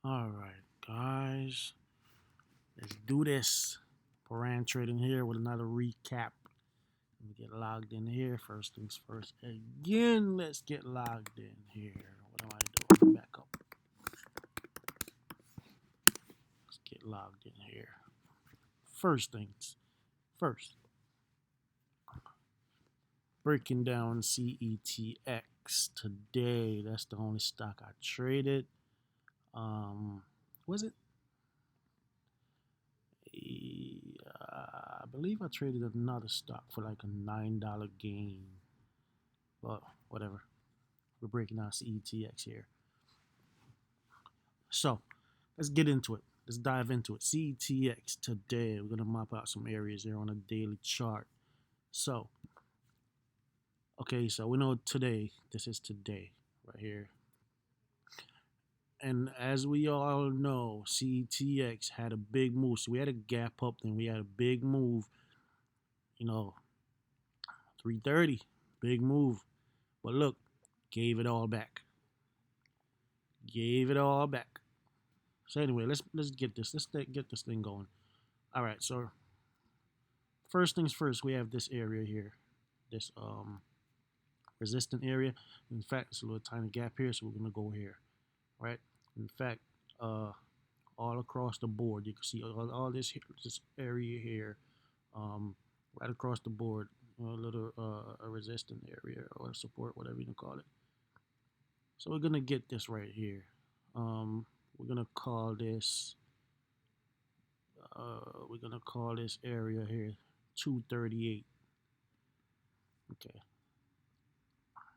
All right, guys, let's do this. Paran trading here with another recap. Let me get logged in here. First things first. Again, let's get logged in here. What am I doing? Back up. Let's get logged in here. First things first. Breaking down CETX today. That's the only stock I traded. Was it? I believe I traded another stock for like a $9 gain. But whatever. We're breaking down CETX here. So let's get into it. Let's dive into it. CETX today. We're gonna map out some areas here on a daily chart. So, okay, so we know today, this is today, right here. And as we all know, CETX had a big move. So we had a gap up, then we had a big move, you know, 330, big move. But look, gave it all back. Gave it all back. So anyway, let's get this. Let's get this thing going. All right. So first things first, we have this area here, this resistant area. In fact, it's a little tiny gap here, so we're gonna go here, right? In fact, all across the board, you can see all this area here, um, right across the board, a little a resistant area or support, whatever you can call it. So we're gonna get this right here. We're gonna call this area here 238. Okay,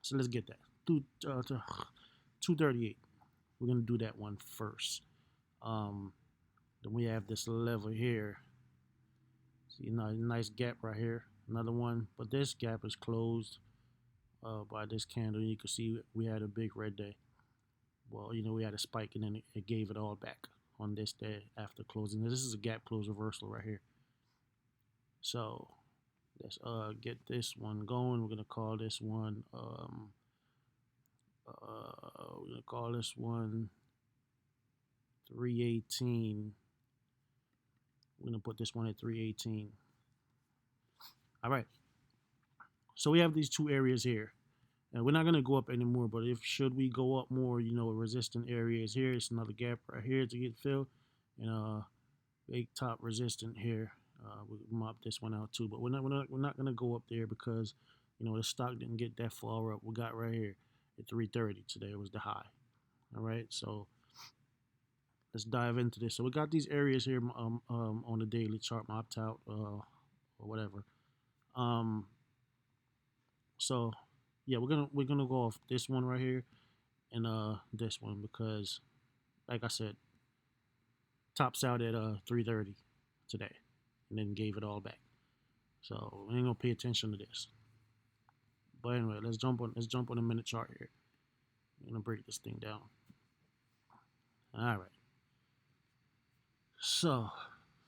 so let's get that 238. We're gonna do that one first. Um, then we have this level here. See, nice gap right here. Another one, but this gap is closed by this candle. You can see we had a big red day. Well, we had a spike and then it gave it all back on this day after closing. This is a gap close reversal right here. So let's get this one going. We're gonna call this one we're gonna call this one 318. We're gonna put this one at 318. All right. So we have these two areas here. And we're not gonna go up anymore, but if should we go up more, resistant areas here. It's another gap right here to get filled. And big top resistant here. We mop this one out too, but we're not gonna go up there because the stock didn't get that far up. We got right here at 330 today. It was the high. All right, so let's dive into this. So we got these areas here on the daily chart mapped out or whatever. So yeah, we're gonna go off this one right here and this one because, like I said, tops out at 330 today, and then gave it all back. So we ain't gonna pay attention to this. But anyway, let's jump on a minute chart here. I'm gonna break this thing down. All right. So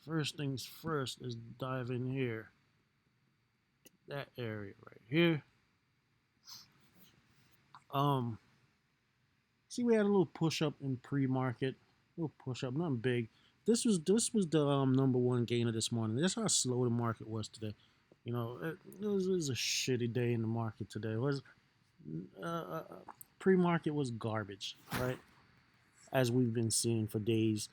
first things first, let's dive in here. That area right here. See, we had a little push up in pre-market, a little push up, nothing big. This was the number one gainer this morning. That's how slow the market was today. It was a shitty day in the market today. It was uh, uh, pre-market was garbage, right? As we've been seeing for days.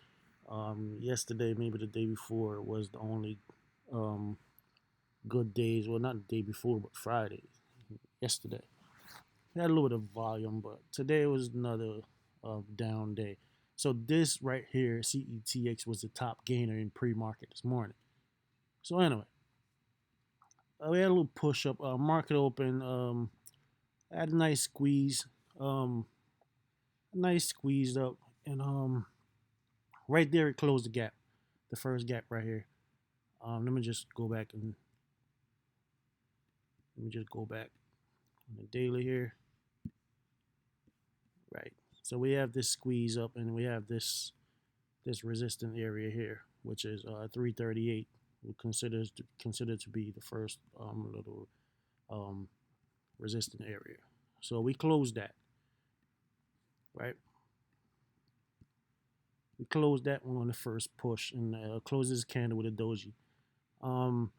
Yesterday, maybe the day before, was the only um, good days. Well, not the day before, but Friday. Yesterday, it had a little bit of volume, but today was another down day. So this right here, CETX, was the top gainer in pre-market this morning. So anyway, we had a little push up. Market open. Had a nice squeeze. Nice squeeze up, and right there it closed the gap, the first gap right here. Let me just go back on the daily here. Right. So we have this squeeze up, and we have this resistant area here, which is 338. We consider to be the first little um, resistant area. So we closed that, right? We closed that one on the first push and closed this candle with a doji. Um,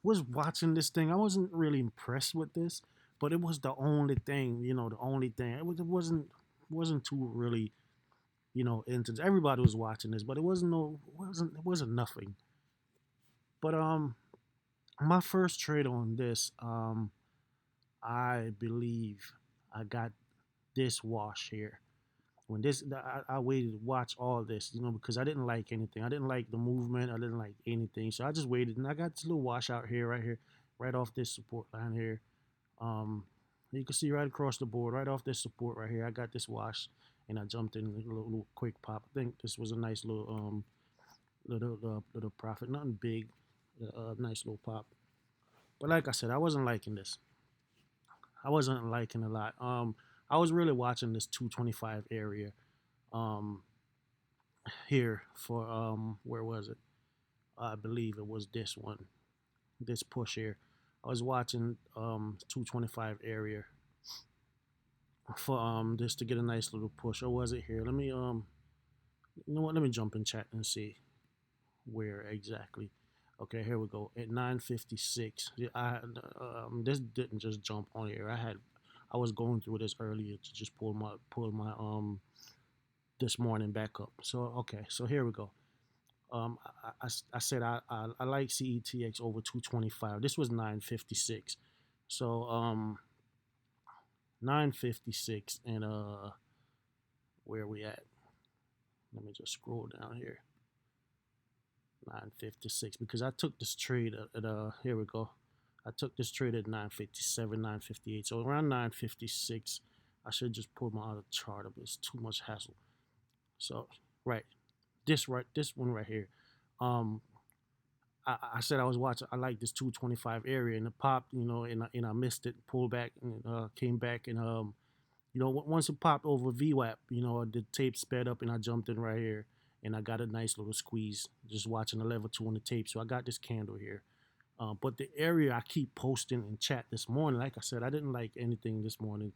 was watching this thing. I wasn't really impressed with this, but it was the only thing, the only thing. It wasn't too really, into. Everybody was watching this, but it wasn't nothing. But my first trade on this, I believe I got this wash here. When this, I waited to watch all this, because I didn't like anything. I didn't like the movement. I didn't like anything. So I just waited, and I got this little wash out here, right here, right off this support line here. Um, you can see right across the board, right off this support right here. I got this wash, and I jumped in a little quick pop. I think this was a nice little profit, nothing big, nice little pop. But like I said, I wasn't liking this. I wasn't liking a lot. I was really watching this 225 area um here for where was it? I believe it was this one, this push here. I was watching 225 area for this to get a nice little push. Or was it here? Let me you know what? Let me jump in chat and see where exactly. Okay, here we go at 9:56. Yeah, this didn't just jump on here. I was going through this earlier to just pull my this morning back up. So okay, so here we go. I said I like CETX over 225. This was 9:56. So 9:56 and where we at? Let me just scroll down here. 9:56 because I took this trade at here we go. I took this trade at 9:57, 9:58. So around 9:56, I should just pull my other chart up. It's too much hassle. So right, this one right here. Um, I said I was watching. I like this 225 area, and it popped, and I missed it. Pulled back and came back, and once it popped over VWAP, the tape sped up, and I jumped in right here, and I got a nice little squeeze. Just watching the level 2 on the tape, so I got this candle here. But the area I keep posting in chat this morning, like I said, I didn't like anything this morning.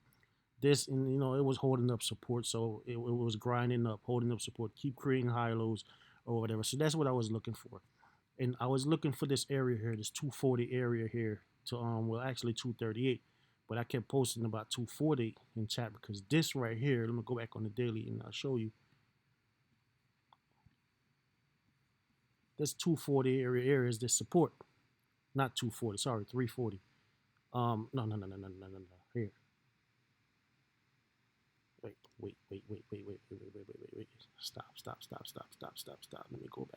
This, and it was holding up support, so it was grinding up, holding up support, keep creating high lows or whatever. So that's what I was looking for. And I was looking for this area here, this 240 area here to well actually 238, but I kept posting about 240 in chat because this right here. Let me go back on the daily and I'll show you. This 240 area is this support, not 240. Sorry, 340. No. Here. Wait. Stop. Let me go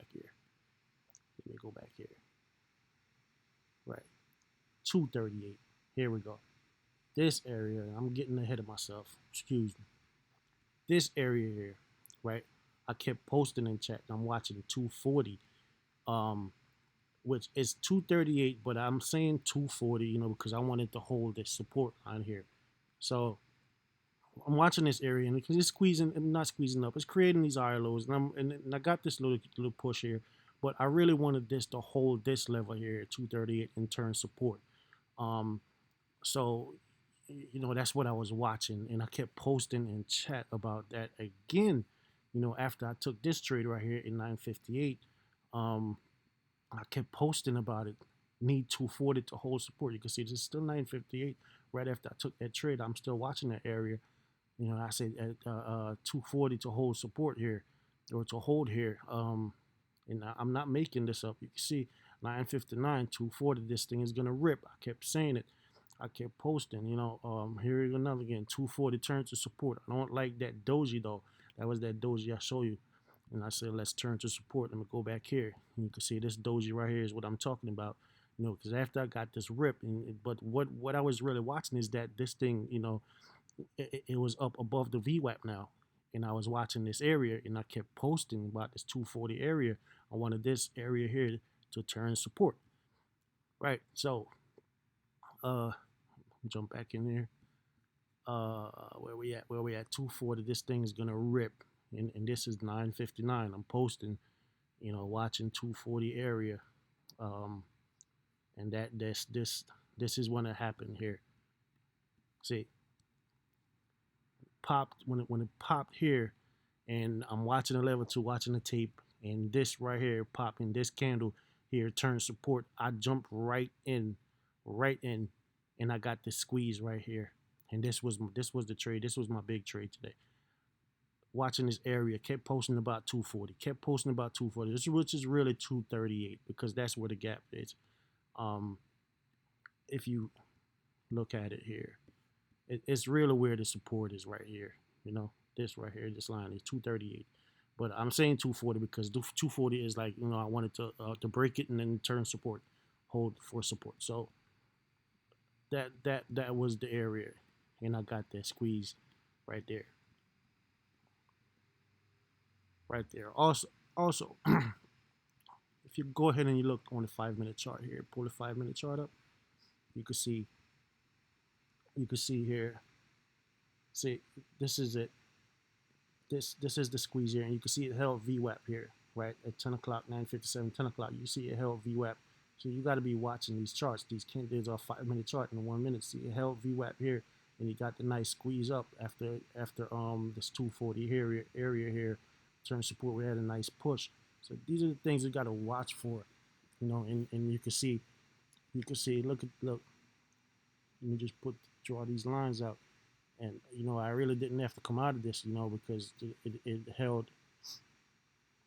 back here. Right. 238. Here we go. This area, I'm getting ahead of myself. Excuse me. This area here, right? I kept posting in chat. I'm watching 240, which is 238, but I'm saying 240, because I wanted to hold this support on here. So I'm watching this area, and because it's squeezing, not squeezing up, it's creating these higher lows, and I got this little push here, but I really wanted this to hold this level here at 238 and turn support. So that's what I was watching, and I kept posting in chat about that again. After I took this trade right here in 9:58, I kept posting about it. Need 240 to hold support. You can see this is still 9:58. Right after I took that trade, I'm still watching that area. I said at 240 to hold support here, or to hold here. And I'm not making this up. You can see 9:59, 240. This thing is gonna rip. I kept saying it. I kept posting. Here another again. 240 turn to support. I don't like that doji though. That was that doji I show you. And I said, let's turn to support. Let me go back here. And you can see this doji right here is what I'm talking about. Because after I got this rip, but what I was really watching is that this thing, it was up above the VWAP now. And I was watching this area, and I kept posting about this 240 area. I wanted this area here to turn support. Right. So, jump back in there. Where we at? 240. This thing is gonna rip. And this is 9:59. I'm posting, watching 240 area, and this is when it happened here. See, popped when it popped here, and I'm watching the level two, watching the tape, and this right here popping, this candle here turns support. I jumped right in, and I got this squeeze right here. And this was the trade. This was my big trade today. Watching this area, kept posting about 240, kept posting about 240, which is really 238 because that's where the gap is. Um, if you look at it here, it's really where the support is right here. You know, this right here, this line is 238. But I'm saying 240 because 240 is like, I wanted to break it and then turn support, hold for support. So that was the area, and I got that squeeze right there, right there. Also, if you go ahead and you look on the 5 minute chart here, pull the 5 minute chart up, you can see here. See, this is it. This is the squeeze here, and you can see it held VWAP here, right at 10 o'clock, 9:57, 10 o'clock. You see it held VWAP. So you got to be watching these charts. These candles are 5 minute chart in 1 minute. See it held VWAP here, and you got the nice squeeze up after this 240 area here, turn support. We had a nice push. So these are the things you got to watch for, and you can see. Look. Let me just draw these lines out. And I really didn't have to come out of this, because it held,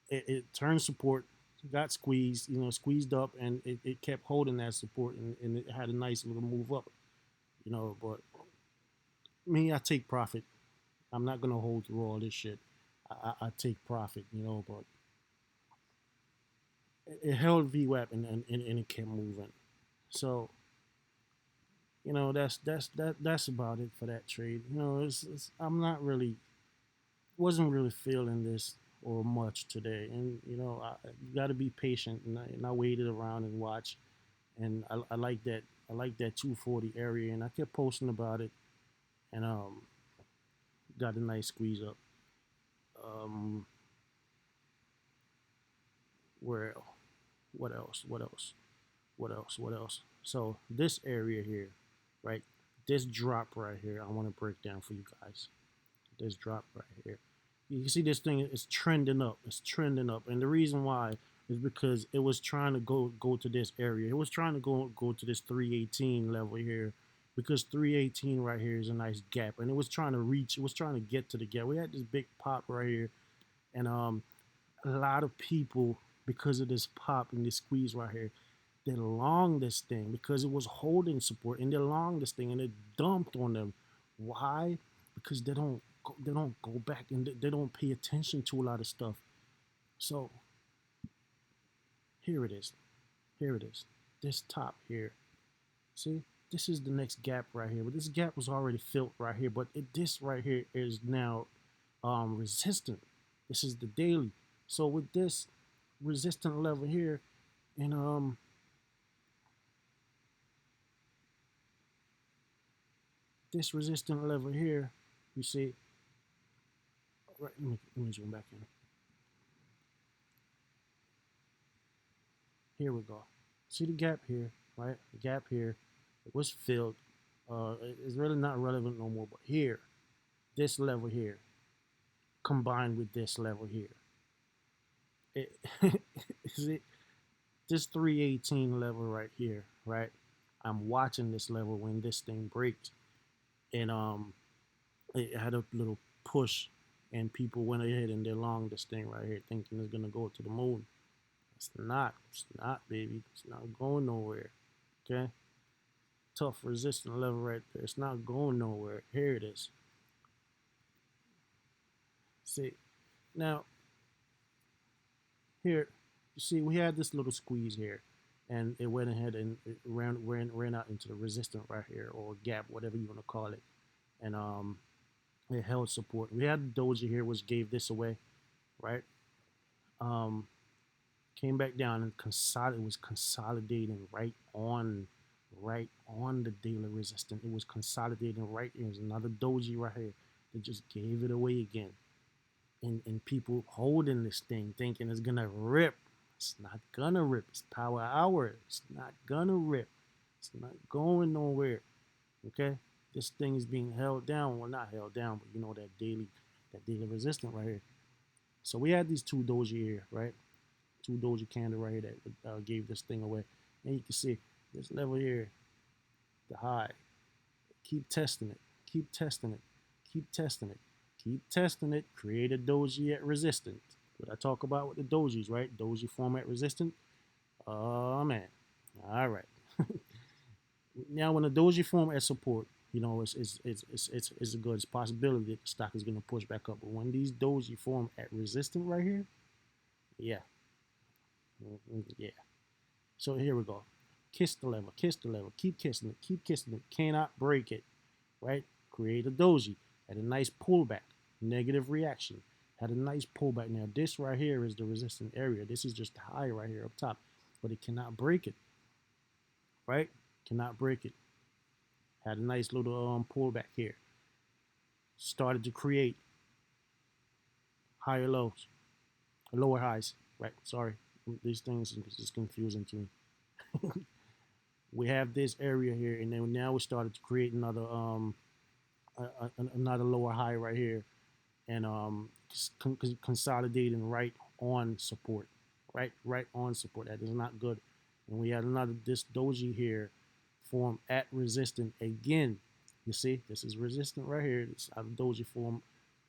it turned support, got squeezed, squeezed up, and it kept holding that support, and it had a nice little move up, But me, I take profit. I'm not gonna hold through all this shit. I take profit, But it held VWAP and it kept moving. So that's about it for that trade. I'm not really wasn't really feeling this or much today, and you got to be patient. And I waited around and watched, and I like that. I like that 240 area, and I kept posting about it, and got a nice squeeze up. Um, where, what else? What else? What else? What else? So this area here, right? This drop right here, I want to break down for you guys. This drop right here. You can see this thing is trending up. It's trending up, and the reason why is because it was trying to go to this area. It was trying to go to this 318 level here, because 318 right here is a nice gap, and it was trying to reach. It was trying to get to the gap. We had this big pop right here, and a lot of people, because of this pop and this squeeze right here, they long this thing because it was holding support, and they long this thing and it dumped on them. Why? Because they don't go back, and they don't pay attention to a lot of stuff. So here it is. Here it is. This top here. See, this is the next gap right here. But this gap was already filled right here. But this right here is now resistant. This is the daily. So with this resistant level here, and this resistant level here, you see. Right, let me zoom back in. Here we go. See the gap here, right? The gap here, it was filled. It's really not relevant no more. But here, this level here, combined with this level here, it, see, this 318 level right here, right? I'm watching this level when this thing breaks, and it had a little push, and people went ahead and they long this thing right here, thinking it's gonna go to the moon. It's not. It's not, baby. It's not going nowhere. Okay. Tough resistant level right there. It's not going nowhere. Here it is. See, now here, you see, we had this little squeeze here, and it went ahead and it ran out into the resistance right here, or gap, whatever you want to call it, and it held support. We had the doji here, which gave this away, right? Um, Came back down and was consolidating right on the daily resistance. It was consolidating right here. There's another doji right here that just gave it away again. And people holding this thing thinking it's gonna rip. It's not gonna rip. It's power hour. It's not gonna rip. It's not going nowhere. Okay? This thing is being held down. Well, not held down, but that daily resistance right here. So we had these two doji here, right? Two doji candle right here that gave this thing away. And you can see this level here, the high. Keep testing it. Keep testing it. Keep testing it. Keep testing it. Create a doji at resistance. What I talk about with the dojis, right? Doji form at resistance. Oh man. All right. Now when a doji form at support, you know, it's a good it's a possibility that the stock is going to push back up. But when these doji form at resistance right here, yeah, yeah. So here we go. Kiss the level, kiss the level, keep kissing it, keep kissing it. Cannot break it, right? Create a doji. Had a nice pullback, negative reaction. Had a nice pullback. Now this right here is the resistance area. This is just the high right here up top, but it cannot break it, right? Cannot break it. Had a nice little pullback here. Started to create higher lows, lower highs, right? Sorry, these things is just confusing to me. We have this area here, and then now we started to create another another lower high right here, and consolidating right on support, right on support. That is not good. And we had another this doji here form at resistance again. You see, this is resistant right here. This doji form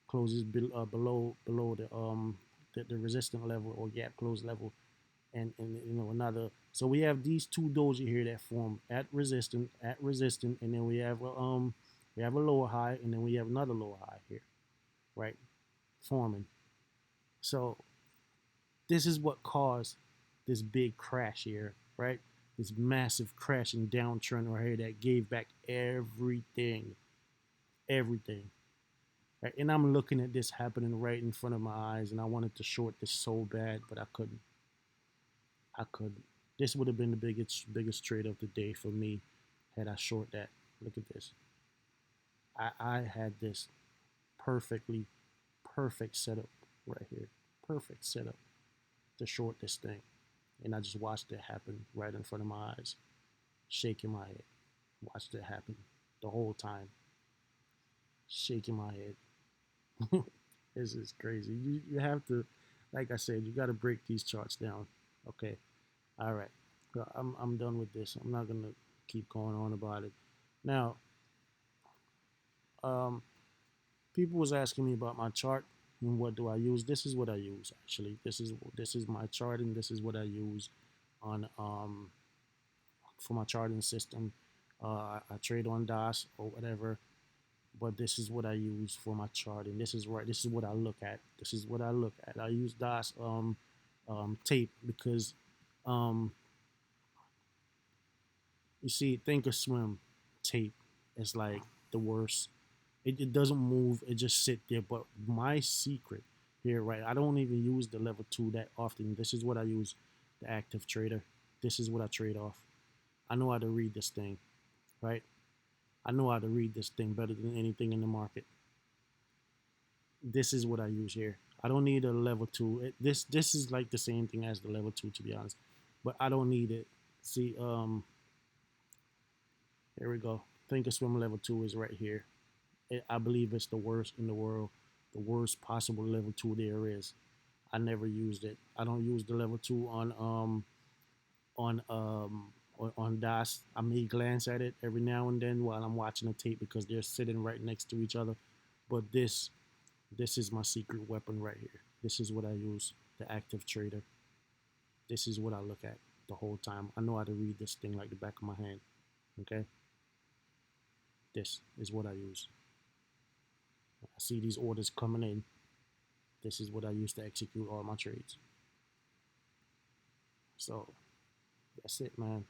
closes below the resistant level or gap close level, and you know another. So we have these two doji here that form at resistant, and then we have a lower high, and then we have another lower high here, right, forming. So this is what caused this big crash here, right? This massive crash and downtrend right here that gave back everything, everything. Right? And I'm looking at this happening right in front of my eyes, and I wanted to short this so bad, but I couldn't. I couldn't. This would have been the biggest trade of the day for me had I short that. Look at this. I had this perfectly perfect setup right here. Perfect setup to short this thing. And I just watched it happen right in front of my eyes, shaking my head. Watched it happen the whole time, shaking my head. This is crazy. You have to, like I said, you got to break these charts down. Okay. All right. I'm done with this. I'm not gonna keep going on about it. Now, um, people was asking me about my chart and what do I use. This is what I use actually. This is my chart and this is what I use on for my charting system. I trade on DOS or whatever, but this is what I use for my chart, and this is right. This is what I look at. This is what I look at. I use DOS tape because um, you see, Thinkorswim tape is like the worst. It doesn't move. It just sit there. But my secret here, right? I don't even use the level 2 that often. This is what I use, the active trader. This is what I trade off. I know how to read this thing, right? I know how to read this thing better than anything in the market. This is what I use here. I don't need a level 2. This is like the same thing as the level 2 to be honest, but I don't need it. See, here we go. Thinkorswim level 2 is right here. I believe it's the worst in the world, the worst possible level 2 there is. I never used it. I don't use the level 2 on DOS. I may glance at it every now and then while I'm watching the tape because they're sitting right next to each other. But this is my secret weapon right here. This is what I use, the active trader. This is what I look at the whole time. I know how to read this thing like the back of my hand. Okay? This is what I use. I see these orders coming in. This is what I use to execute all my trades. So that's it, man.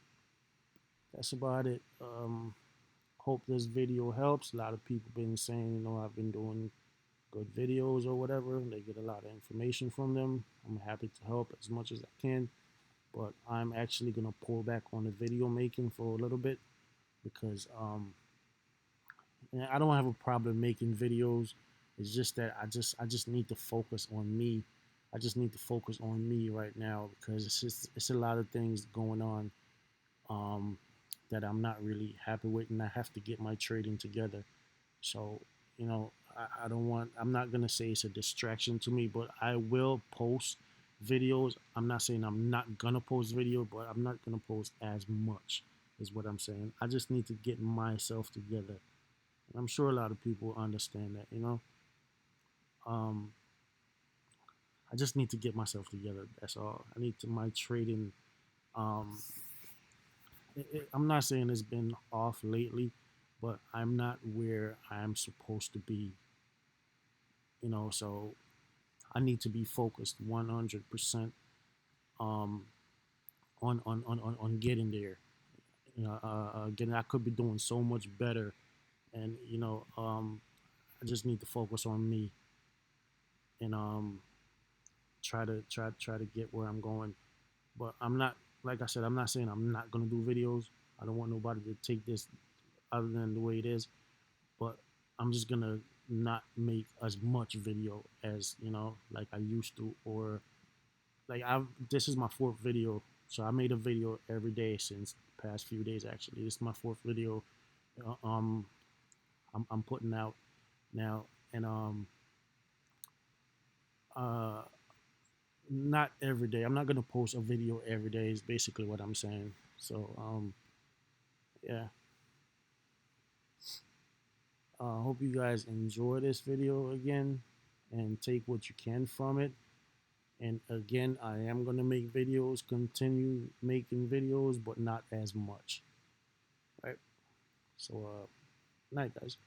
That's about it. Hope this video helps. A lot of people been saying, you know, I've been doing good videos or whatever. They get a lot of information from them. I'm happy to help as much as I can. But I'm actually gonna pull back on the video making for a little bit because I don't have a problem making videos. It's just that I just need to focus on me. I just need to focus on me right now because it's a lot of things going on um, that I'm not really happy with, and I have to get my trading together. So you know, I don't want. I'm not gonna say it's a distraction to me, but I will post videos. I'm not saying I'm not gonna post video, but I'm not gonna post as much. Is what I'm saying. I just need to get myself together. And I'm sure a lot of people understand that. Um, I just need to get myself together. That's all. I need to my trading. Um, I'm not saying it's been off lately, but I'm not where I'm supposed to be. So I need to be focused 100% um, on getting there. Again, I could be doing so much better, and I just need to focus on me and try to get where I'm going. But I'm not, like I said, I'm not saying I'm not gonna do videos. I don't want nobody to take this other than the way it is. But I'm just gonna not make as much video as like I used to, or like I've this is my fourth video, so I made a video every day since the past few days. Actually, this is my fourth video. Uh, um, I'm putting out now, and uh, not every day. I'm not gonna post a video every day. Is basically what I'm saying. So yeah. Hope you guys enjoy this video again, and take what you can from it. And again, I am gonna make videos, continue making videos, but not as much. Right. So night, guys.